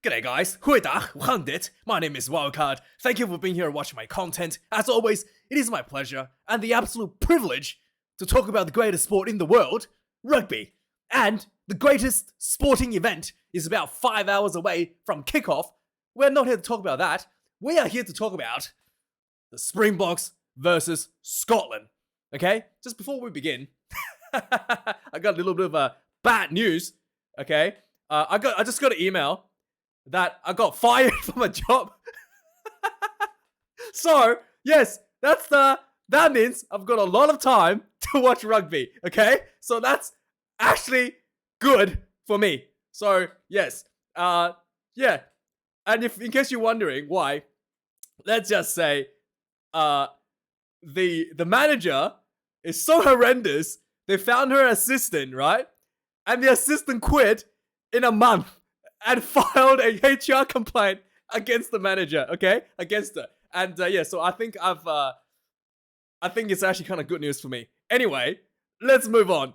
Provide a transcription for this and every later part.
G'day guys, goeiedag, hoe gaan dit? My name is Wildkard. Thank you for being here and watching my content. As always, it is my pleasure and the absolute privilege to talk about the greatest sport in the world, rugby. And the greatest sporting event is about 5 hours away from kickoff. We're not here to talk about that. We are here to talk about the Springboks versus Scotland. Okay? Just before we begin, I got a little bit of bad news. Okay? I just got an email that I got fired from a job. So, yes, that means I've got a lot of time to watch rugby, okay? So that's actually good for me. So, yes, yeah. And if in case you're wondering why, let's just say the manager is so horrendous, they found her assistant, right? And the assistant quit in a month and filed a HR complaint against the manager, okay? Against her. And yeah, so I think I think it's actually kind of good news for me. Anyway, let's move on.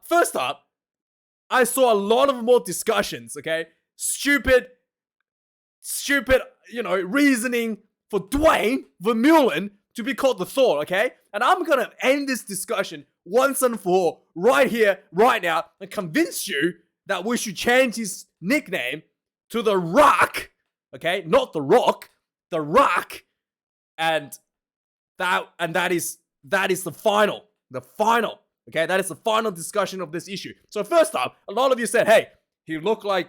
First up, I saw a lot of more discussions, okay? Stupid, reasoning for Dwayne Vermeulen to be called the Thor, okay? And I'm gonna end this discussion once and for all right here, right now, and convince you that we should change his nickname to the Rock, okay? Not the Rock, the Rock, and that is the final, okay? That is the final discussion of this issue. So first up, a lot of you said, hey, he looked like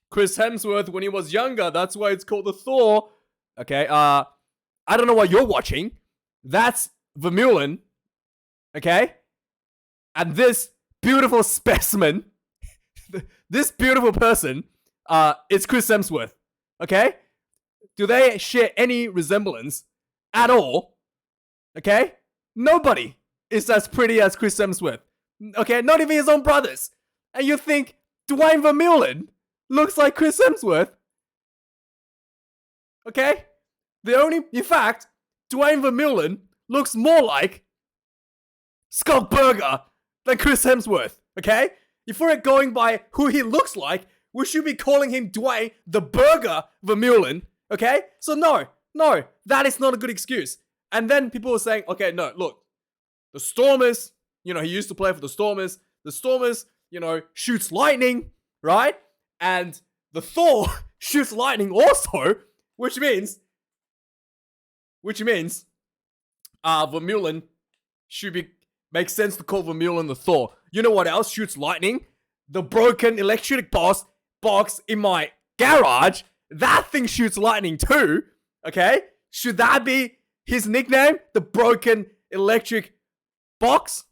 Chris Hemsworth when he was younger. That's why it's called the Thor. Okay, I don't know what you're watching. That's Vermeulen, okay? And this beautiful specimen, this beautiful person, is Chris Hemsworth, okay? Do they share any resemblance at all? Okay? Nobody is as pretty as Chris Hemsworth. Okay? Not even his own brothers. And you think Dwayne Vermeulen looks like Chris Hemsworth? Okay? In fact, Dwayne Vermeulen looks more like Scott Burger than Chris Hemsworth. Okay? If we're going by who he looks like, we should be calling him Dwayne the Burger Vermeulen. Okay? So no, that is not a good excuse. And then people were saying, okay, no, look, the Stormers, he used to play for the Stormers. The Stormers, shoots lightning, right? And the Thor shoots lightning also, which means Vermeulen makes sense to call Vermeulen the Thor. You know what else shoots lightning? The broken electric box in my garage. That thing shoots lightning too. Okay? Should that be his nickname? The broken electric box?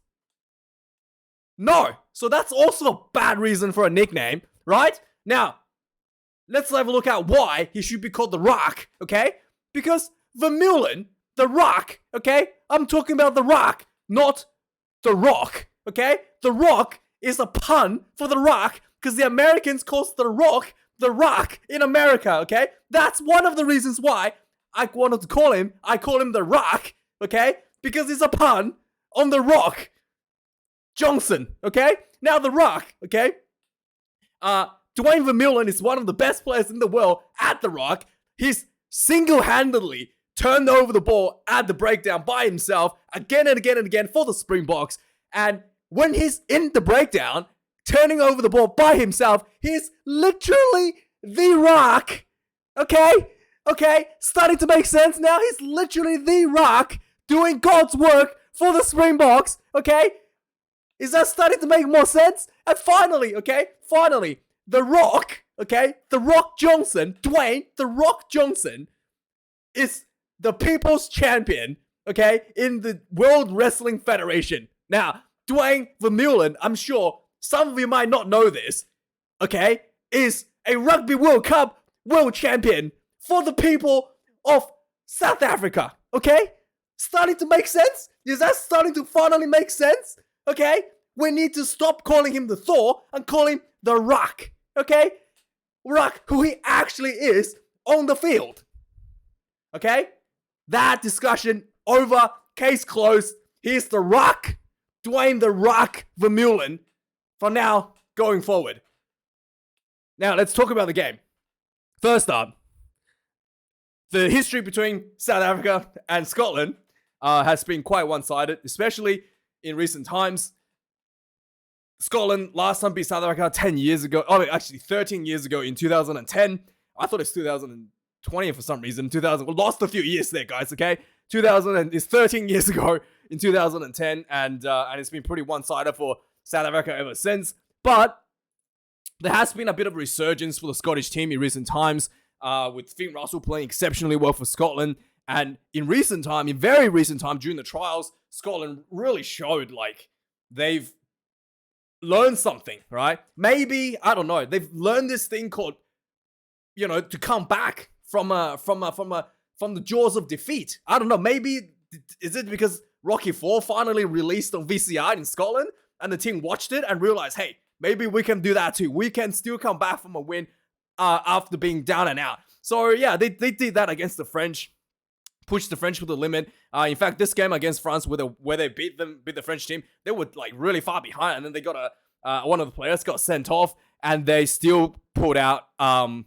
No. So that's also a bad reason for a nickname, right? Now, let's have a look at why he should be called the Rock, okay? Because Vermeulen, the Rock, okay? I'm talking about the Rock, not the Rock, okay? The Rock is a pun for the Rock because the Americans call the Rock in America, okay? That's one of the reasons why I wanted to call him the Rock, okay? Because it's a pun on the Rock Johnson, okay? Now the Rock, okay? Dwayne Vermeulen is one of the best players in the world at the Rock. He's single-handedly turned over the ball at the breakdown by himself again and again and again for the Springboks. And when he's in the breakdown, turning over the ball by himself, he's literally the Rock. Okay? Starting to make sense now? He's literally the Rock doing God's work for the Springboks. Okay? Is that starting to make more sense? And finally, the Rock, the Rock Johnson, Dwayne, the Rock Johnson, is the people's champion, in the World Wrestling Federation. Now, Dwayne Vermeulen, I'm sure some of you might not know this, is a Rugby World Cup world champion for the people of South Africa, Starting to make sense? Is that starting to finally make sense? We need to stop calling him the Thor and call him the Rock, Rock, who he actually is on the field. That discussion over, case closed. He's the Rock, Dwayne the Rock Vermeulen, for now, going forward. Now, let's talk about the game. First up, the history between South Africa and Scotland has been quite one-sided, especially in recent times. Scotland last time beat South Africa 10 years ago. Oh, actually 13 years ago in 2010. I thought it's 2020 for some reason. We lost a few years there, guys, okay? 2000 is 13 years ago in 2010, and it's been pretty one-sided for South Africa ever since. But there has been a bit of a resurgence for the Scottish team in recent times, with Finn Russell playing exceptionally well for Scotland. And in very recent time, during the trials, Scotland really showed like they've learned something, right? Maybe, I don't know, they've learned this thing called, to come back from the jaws of defeat. I don't know, maybe, is it because Rocky 4 finally released on VCR in Scotland, and the team watched it and realized, hey, maybe we can do that too. We can still come back from a win after being down and out. So yeah, they did that against the French. Pushed the French to the limit. In fact, this game against France, where they beat the French team, they were like really far behind, and then they got one of the players got sent off, and they still put out a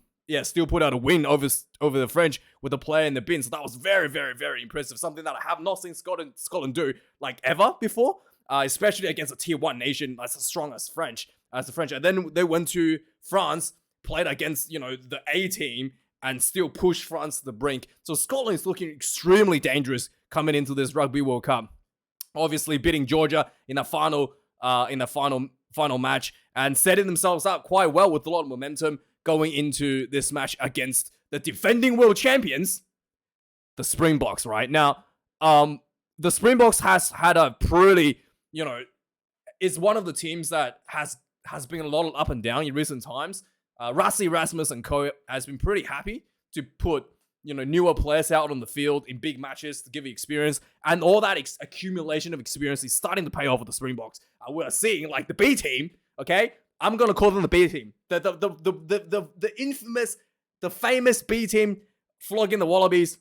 win over the French with a player in the bin. So that was very, very, very impressive. Something that I have not seen Scotland do like ever before, especially against a tier 1 nation that's as strong as the French. And then they went to France, played against the A team, and still push France to the brink. So Scotland is looking extremely dangerous coming into this Rugby World Cup. Obviously beating Georgia in the final match, and setting themselves up quite well with a lot of momentum going into this match against the defending world champions, the Springboks. Right now, the Springboks has had a pretty, is one of the teams that has been a lot of up and down in recent times. Rassie Erasmus and co has been pretty happy to put newer players out on the field in big matches to give you experience, and all that accumulation of experience is starting to pay off with the Springboks. We're seeing like the B team. Okay, I'm gonna call them the B team. The infamous, the famous B team flogging the Wallabies,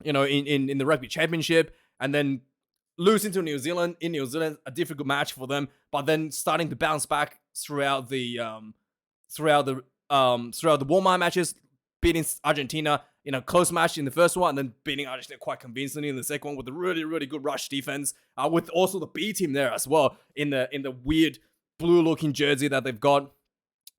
in the Rugby Championship, and then losing to New Zealand in New Zealand, a difficult match for them, but then starting to bounce back throughout the warm-up matches, beating Argentina in a close match in the first one, and then beating Argentina quite convincingly in the second one with a really, really good rush defense, with also the B team there as well in the weird blue-looking jersey that they've got,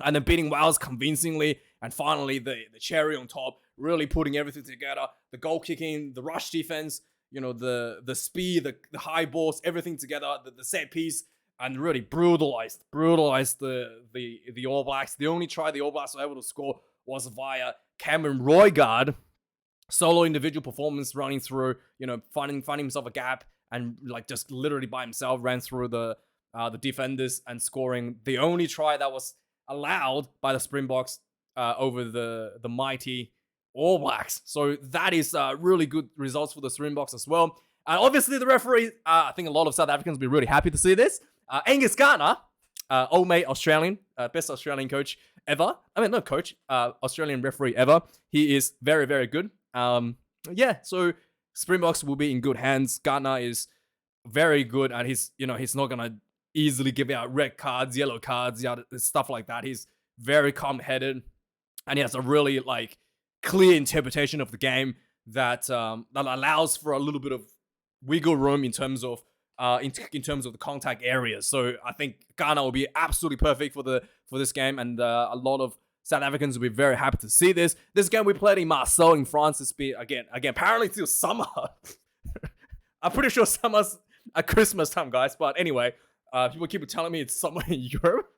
and then beating Wales convincingly, and finally the cherry on top, really putting everything together, the goal kicking, the rush defense, the speed, the high balls, everything together, the set piece, and really brutalized the All Blacks. The only try the All Blacks were able to score was via Cameron Roigard, solo individual performance, running through, finding himself a gap, and like just literally by himself ran through the defenders and scoring the only try that was allowed by the Springboks over the mighty All Blacks. So that is really good results for the Springboks as well. And obviously the referee, I think a lot of South Africans will be really happy to see this. Angus Gardner, old mate Australian, best Australian coach ever. I mean, not coach, Australian referee ever. He is very, very good. So Springboks will be in good hands. Gardner is very good, and he's not gonna easily give out red cards, yellow cards, stuff like that. He's very calm-headed, and he has a really clear interpretation of the game that allows for a little bit of wiggle room in terms of the contact areas. So I think Ghana will be absolutely perfect for this game, and a lot of South Africans will be very happy to see this. This game we played in Marseille in France. It's been again apparently till summer. I'm pretty sure summer's at Christmas time, guys. But anyway, people keep telling me it's summer in Europe.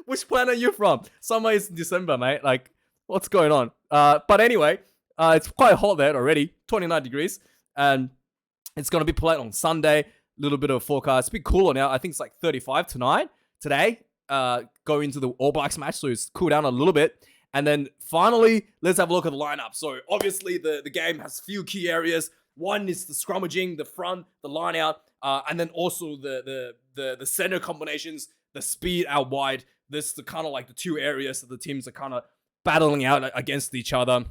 Which planet are you from? Summer is December, mate. Like, what's going on? But anyway, it's quite hot there already, 29 degrees, and it's gonna be played on Sunday. Little bit of forecast. It's a bit cooler now. I think it's like 35 today. Going into the All Blacks match, so it's cooled down a little bit. And then finally, let's have a look at the lineup. So obviously the game has a few key areas. One is the scrummaging, the front, the line out, and then also the center combinations, the speed out wide. This is the kind of like the two areas that the teams are kind of battling out against each other.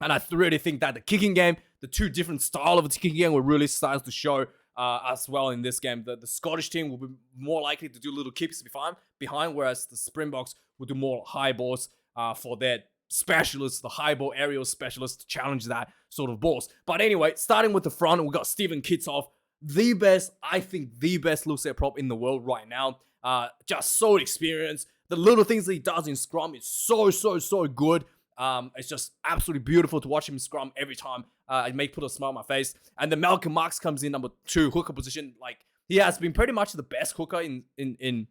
And I really think that the kicking game, the two different style of the kicking game, will really start to show as well in this game. The Scottish team will be more likely to do little kicks behind, whereas the Springboks will do more high balls for their specialists, the high ball aerial specialists to challenge that sort of balls. But anyway, starting with the front, we got Steven Kitsoff, I think the best loose set prop in the world right now. Just so experienced. The little things that he does in scrum is so good. It's just absolutely beautiful to watch him scrum every time. It put a smile on my face. And then Malcolm Marx comes in number 2, hooker position. Like, he has been pretty much the best hooker in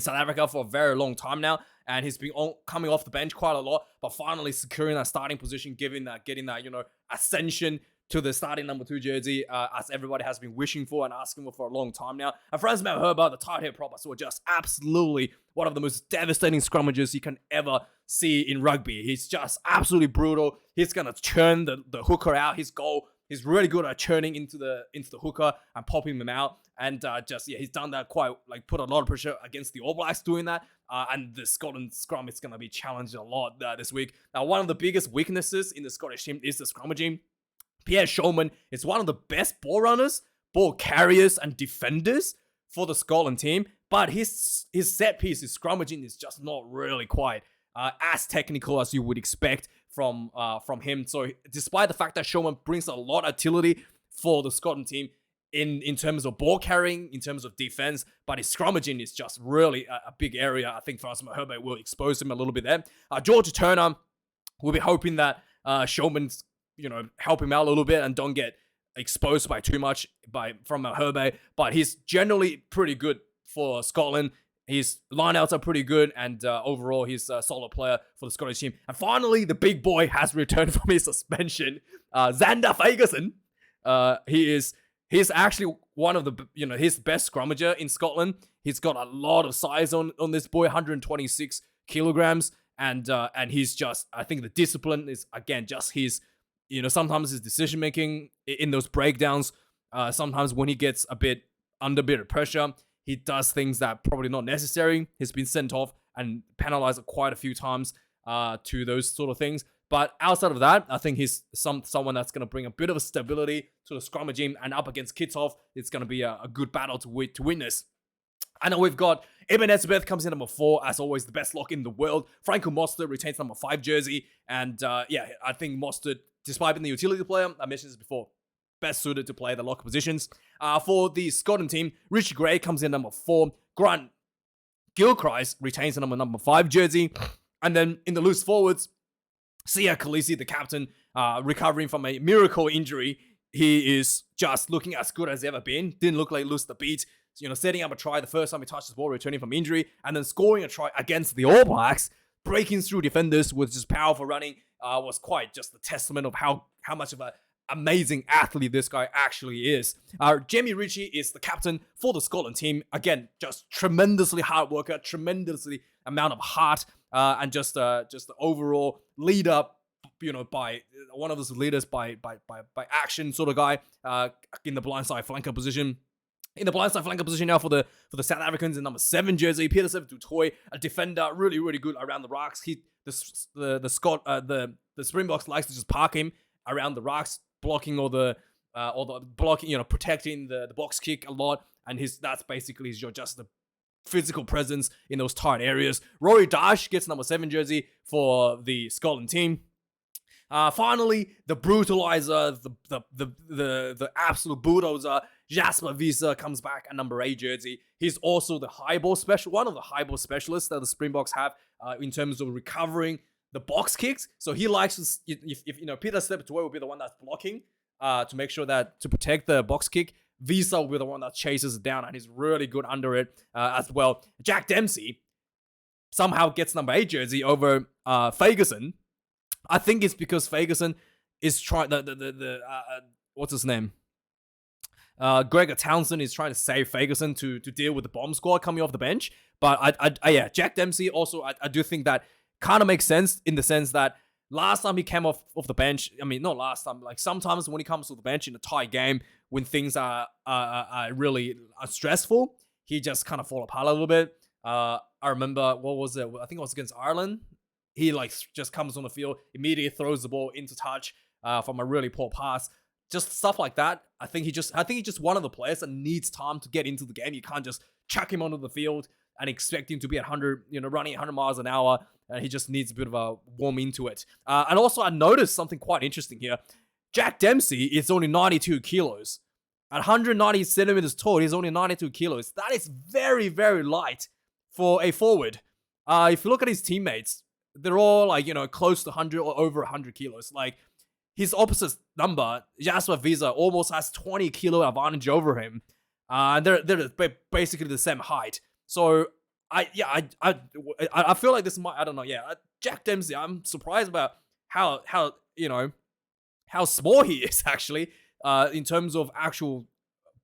South Africa for a very long time now, and he's been coming off the bench quite a lot, but finally securing that starting position, getting that ascension to the starting number 2 jersey, as everybody has been wishing for and asking for a long time now. And Franz Malherbe, the tight head prop, I saw just absolutely one of the most devastating scrummagers you can ever see in rugby. He's just absolutely brutal. He's gonna churn the hooker out. His goal. He's really good at churning into the hooker and popping them out. And he's done that quite, like, put a lot of pressure against the All Blacks doing that. And the Scotland scrum is going to be challenged a lot this week. Now, one of the biggest weaknesses in the Scottish team is the scrummaging. Pierre Shulman is one of the best ball runners, ball carriers, and defenders for the Scotland team. But his set piece, his scrummaging is just not really quite as technical as you would expect from him. So despite the fact that Shulman brings a lot of utility for the Scotland team in terms of ball carrying, in terms of defense, but his scrummaging is just really a big area. I think Franz Malherbe will expose him a little bit there. George Turner, we'll be hoping that Shulman's, help him out a little bit and don't get exposed by too much from Malherbe. But he's generally pretty good for Scotland. His lineouts are pretty good, and overall, he's a solid player for the Scottish team. And finally, the big boy has returned from his suspension. Xander Fagerson. He's actually one of the, his best scrummager in Scotland. He's got a lot of size on this boy, 126 kilograms, and he's just, I think the discipline is, again, just his, sometimes his decision making in those breakdowns. Sometimes when he gets under a bit of pressure, he does things that probably not necessary. He's been sent off and penalized quite a few times to those sort of things. But outside of that, I think he's someone that's going to bring a bit of a stability to the scrummaging, and up against Kitsoff, it's going to be a good battle to witness. I know we've got Eben Etzebeth comes in number 4, as always, the best lock in the world. Franco Mostert retains number 5 jersey. And I think Mostert, despite being the utility player, I mentioned this before, best suited to play the locker positions. For the Scotland team, Richie Gray comes in number 4. Grant Gilchrist retains the number 5 jersey. And then in the loose forwards, Sia Khaleesi, the captain, recovering from a miracle injury. He is just looking as good as ever been. Didn't look like he lost the beat. Setting up a try the first time he touched the ball, returning from injury, and then scoring a try against the All Blacks, breaking through defenders with just powerful running, was quite just a testament of how much of an amazing athlete this guy actually is. Jamie Ritchie is the captain for the Scotland team. Again, just tremendously hard worker, tremendously amount of heart, and just the overall leader, by one of those leaders by action sort of guy, in the blindside flanker position. In the blindside flanker position now for the South Africans in number 7 jersey, Peter Dutoy, a defender, really, really good around the rocks. The Springboks likes to just park him around the rocks, blocking protecting the box kick a lot, and that's basically just the physical presence in those tight areas. Rory Dash gets number 7 jersey for the Scotland team. Finally, the brutalizer, the absolute bulldozer, Jasper Wiese comes back at number 8 jersey. He's also the one of the high ball specialists that the Springboks have in terms of recovering the box kicks. So he likes to, if Peter Dutoy will be the one that's blocking to make sure that to protect the box kick. Wiese will be the one that chases it down, and he's really good under it as well. Jack Dempsey somehow gets number 8 jersey over Fagerson. I think it's because Fagerson is trying what's his name? Gregor Townsend is trying to save Fagerson to deal with the bomb squad coming off the bench. But Jack Dempsey also, I do think that kind of makes sense in the sense that last time he came off the bench, I mean, not last time, like sometimes when he comes off the bench in a tight game, when things are really stressful, he just kind of fall apart a little bit. I remember, what was it? I think it was against Ireland. He just comes on the field, immediately throws the ball into touch from a really poor pass. Just stuff like that. I think he's just one of the players that needs time to get into the game. You can't just chuck him onto the field and expect him to be at 100, running 100 miles an hour and he just needs a bit of a warm into it. And also, I noticed something quite interesting here. Jack Dempsey is only 92 kilos. At 190 centimeters tall, he's only 92 kilos. That is very, very light for a forward. If you look at his teammates, they're all like, close to 100 or over 100 kilos. Like, his opposite number, Jasper Visa, almost has 20 kilo advantage over him. They're basically the same height. So, I feel like this might, I don't know, Jack Dempsey, I'm surprised about how small he is, actually, in terms of actual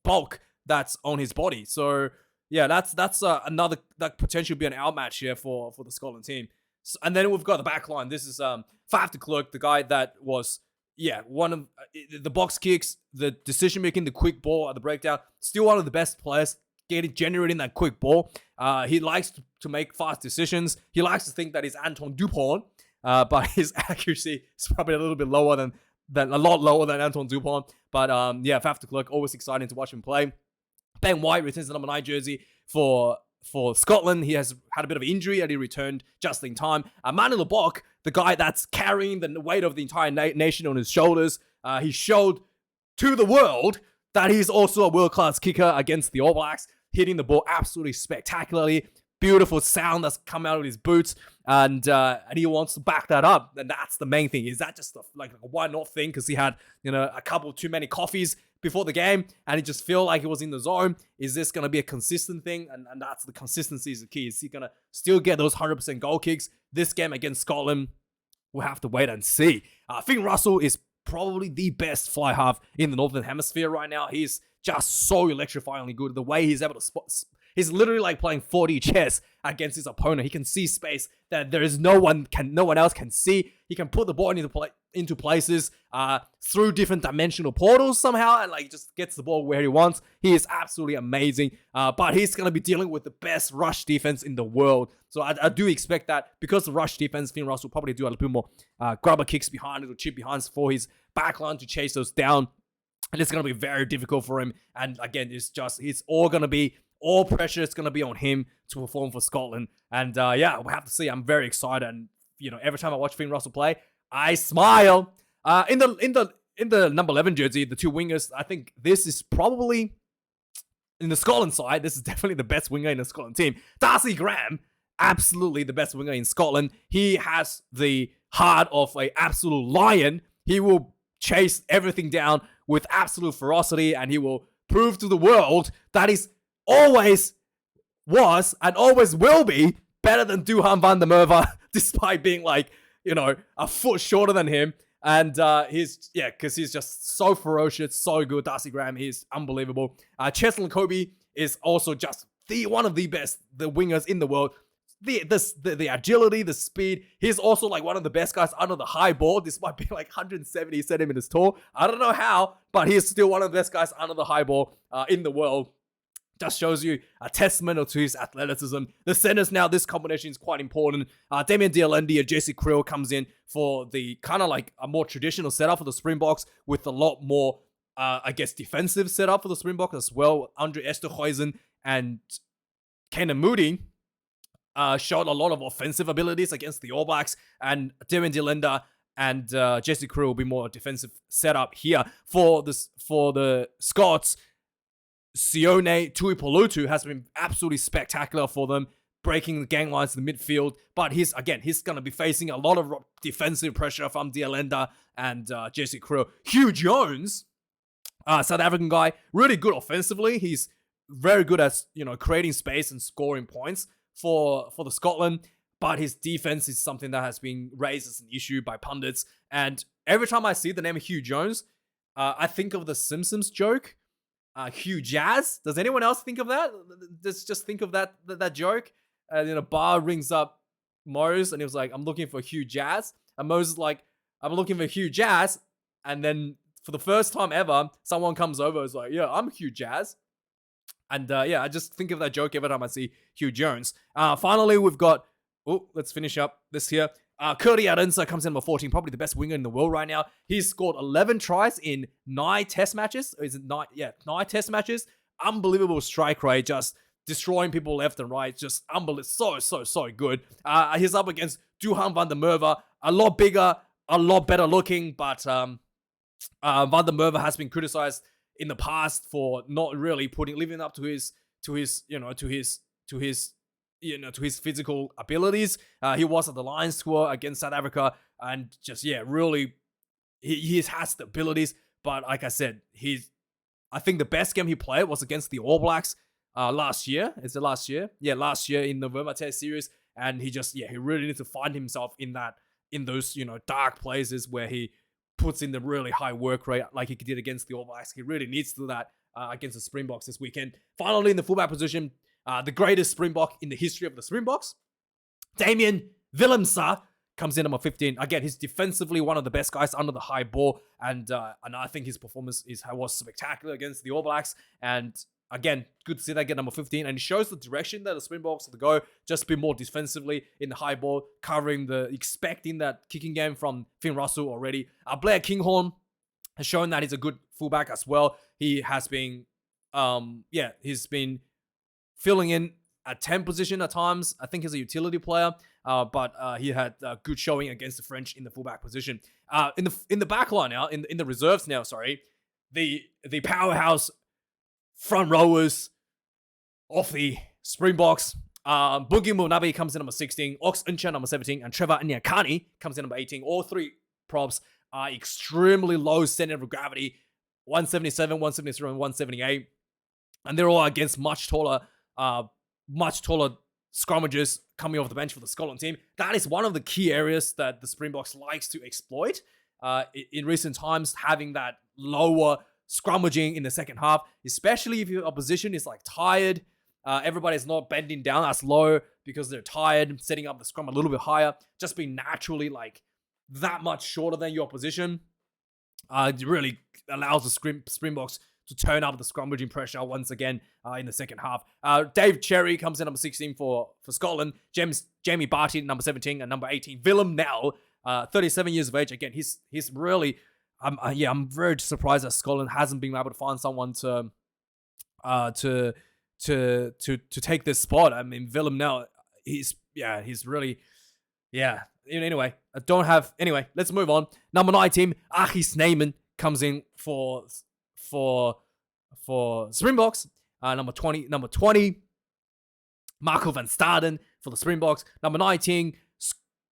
bulk that's on his body. So, that's another, that potentially be an outmatch here for the Scotland team. So, and then we've got the back line. This is Faf de Klerk, the guy that was, one of the box kicks, the decision making, the quick ball at the breakdown, still one of the best players generating that quick ball. He likes to make fast decisions. He likes to think that he's Anton Dupont, but his accuracy is probably a little bit lower than a lot lower than Anton Dupont. But Faf de Klerk, always exciting to watch him play. Ben White returns the number 9 jersey for Scotland. He has had a bit of injury and he returned just in time. Manu Lebok, the guy that's carrying the weight of the entire nation on his shoulders, he showed to the world that he's also a world-class kicker against the All Blacks, hitting the ball absolutely spectacularly. Beautiful sound that's come out of his boots, and he wants to back that up, and that's the main thing. Is that just a why-not thing? Because he had a couple too many coffees before the game, and he just feel like he was in the zone. Is this gonna be a consistent thing? And that's the consistency is the key. Is he gonna still get those 100% goal kicks this game against Scotland? We'll have to wait and see. Finn Russell is probably the best fly half in the Northern Hemisphere right now. He's just so electrifyingly good. The way he's able to spot. He's literally like playing 4D chess against his opponent. He can see space that there is no one else can see. He can put the ball into places through different dimensional portals somehow, and just gets the ball where he wants. He is absolutely amazing. But he's gonna be dealing with the best rush defense in the world. So I do expect that because the rush defense, Finn Russell will probably do a little bit more grubber kicks behind it or chip behinds for his backline to chase those down. And it's gonna be very difficult for him. And again, it's all gonna be. All pressure is going to be on him to perform for Scotland. And we'll have to see. I'm very excited. And, every time I watch Finn Russell play, I smile. In the number 11 jersey, the two wingers, I think this is probably, in the Scotland side, this is definitely the best winger in the Scotland team. Darcy Graham, absolutely the best winger in Scotland. He has the heart of an absolute lion. He will chase everything down with absolute ferocity, and he will prove to the world that he's always was and always will be better than Duhan van der Merwe, despite being a foot shorter than him. And because he's just so ferocious, so good. Darcy Graham, he's unbelievable. Cheslin Kobe is also just one of the best, the wingers in the world. The agility, the speed. He's also one of the best guys under the high ball, despite being 170 centimeters tall. I don't know how, but he's still one of the best guys under the high ball in the world. Just shows you a testament to his athleticism. The centers now, this combination is quite important. Damien Dialendi and Jesse Krill comes in for the kind of a more traditional setup for the Springboks with a lot more, defensive setup for the Springboks as well. Andre Esterhuizen and Kenan Moody showed a lot of offensive abilities against the All Blacks, and Damien Dialendi and Jesse Krill will be more defensive setup here for the Scots. Sione Tuipulotu has been absolutely spectacular for them, breaking the gang lines in the midfield. But he's going to be facing a lot of defensive pressure from Dialenda and Jesse Krill. Hugh Jones, South African guy, really good offensively. He's very good at creating space and scoring points for the Scotland. But his defense is something that has been raised as an issue by pundits. And every time I see the name of Hugh Jones, I think of the Simpsons joke. Hugh Jazz. Does anyone else think of that? Just think of that joke. And then a bar rings up Mose, and he was like, "I'm looking for Hugh Jazz." And Mose is like, "I'm looking for Hugh Jazz." And then for the first time ever, someone comes over and is like, "Yeah, I'm Hugh Jazz." And I just think of that joke every time I see Hugh Jones. Finally, we've got. Let's finish up this here. Curdy Adensa comes in number 14, probably the best winger in the world right now. He's scored 11 tries in 9 test matches. Is it 9? Yeah, 9 test matches. Unbelievable strike rate. Just destroying people left and right. Just unbelievable. So good. He's up against Duhan van der Merwe, a lot bigger, a lot better looking, but van der Merwe has been criticized in the past for not really living up to his physical abilities. He was at the Lions tour against South Africa, and just really, he has the abilities. But like I said, I think the best game he played was against the All Blacks last year. Is it last year? Yeah, last year in the Verma Test series, and he really needs to find himself in those dark places where he puts in the really high work rate like he did against the All Blacks. He really needs to do that against the Springboks this weekend. Finally, in the fullback position, the greatest Springbok in the history of the Springboks, Damian Willemse, comes in number 15. Again, he's defensively one of the best guys under the high ball, and I think his performance was spectacular against the All Blacks. And again, good to see that get number 15, and it shows the direction that the Springboks have to go. Just be more defensively in the high ball, expecting that kicking game from Finn Russell already. Blair Kinghorn has shown that he's a good fullback as well. He has been, he's been filling in at 10 position at times. I think he's a utility player, but he had a good showing against the French in the fullback position. In the back line now, in the reserves now, sorry, the powerhouse front rowers of the Springboks. Boogie Munabi comes in number 16, Ox Uncha number 17, and Trevor Nyakani comes in number 18. All three props are extremely low center of gravity, 177, 173, and 178. And they're all against much taller scrummagers coming off the bench for the Scotland team. That is one of the key areas that the Springboks likes to exploit in recent times, having that lower scrummaging in the second half, especially if your opposition is tired. Everybody's not bending down as low because they're tired, setting up the scrum a little bit higher, just being naturally that much shorter than your opposition. It really allows the Springboks to turn up the scrummaging pressure once again in the second half. Dave Cherry comes in number 16 for Scotland. Jamie Barty, number 17, and number 18. Willem Nel, 37 years of age. Again, he's really, I'm very surprised that Scotland hasn't been able to find someone to take this spot. I mean, Willem Nel, he's really, Anyway, let's move on. Number 19, Achi Snyman comes in for Springboks. Number 20, Marco van Staden for the Springboks. Number 19,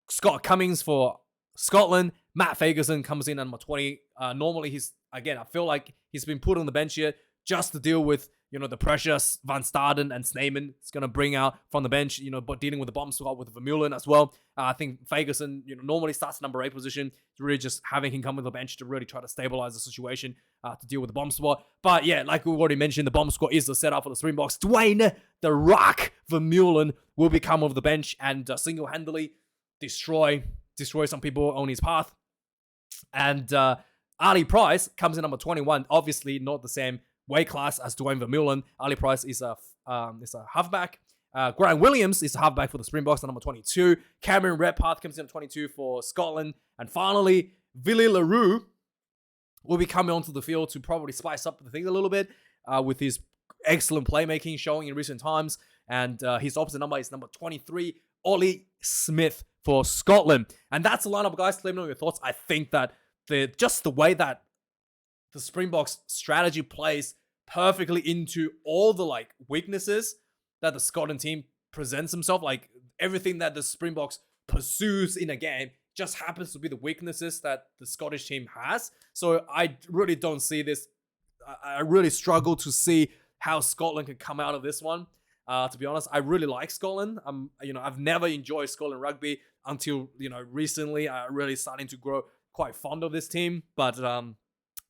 Scott Cummings for Scotland. Matt Fagerson comes in at number 20. Normally, I feel like he's been put on the bench here just to deal with, the pressure Van Staden and Snyman is going to bring out from the bench, but dealing with the bomb squad with Vermeulen as well. I think Fagerson, normally starts number 8 position. It's really just having him come with the bench to really try to stabilize the situation to deal with the bomb squad. But yeah, like we already mentioned, the bomb squad is the setup for the Springboks. Dwayne the Rock Vermeulen will become off the bench and single-handedly destroy some people on his path. And Ali Price comes in number 21. Obviously not the same weight class as Dwayne Vermeulen. Ali Price is a halfback. Grant Williams is a halfback for the Springboks at number 22. Cameron Redpath comes in at 22 for Scotland. And finally, Willie LaRue will be coming onto the field to probably spice up the thing a little bit with his excellent playmaking showing in recent times. And his opposite number is number 23, Ollie Smith for Scotland. And that's the lineup, guys. Let me know your thoughts. I think that the way that the Springboks strategy plays perfectly into all the weaknesses that the Scotland team presents himself. Everything that the Springboks pursues in a game just happens to be the weaknesses that the Scottish team has. So I really don't see this. I really struggle to see how Scotland can come out of this one. To be honest, I really like Scotland. I've never enjoyed Scotland rugby until recently. I'm really starting to grow quite fond of this team, but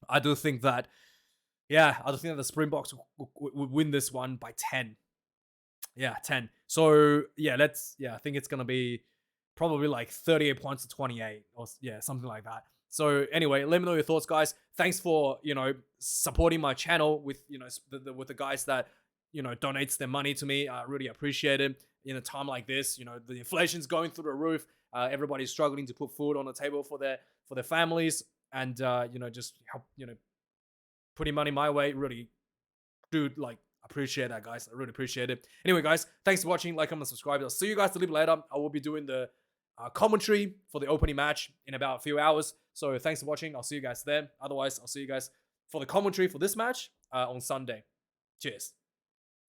I do think that the Springboks would win this one by 10. Yeah, 10. So I think it's gonna be probably 38 points to 28 or something like that. So anyway, let me know your thoughts, guys. Thanks for supporting my channel with with the guys that donates their money to me. I really appreciate it in a time like this. The inflation's going through the roof. Everybody's struggling to put food on the table for their families, and just help putting money my way really, dude. appreciate that, guys. I really appreciate it. Anyway, guys, thanks for watching. Like, comment, subscribe. I'll see you guys a little bit later. I will be doing the commentary for the opening match in about a few hours. So thanks for watching. I'll see you guys there. Otherwise, I'll see you guys for the commentary for this match on Sunday. Cheers.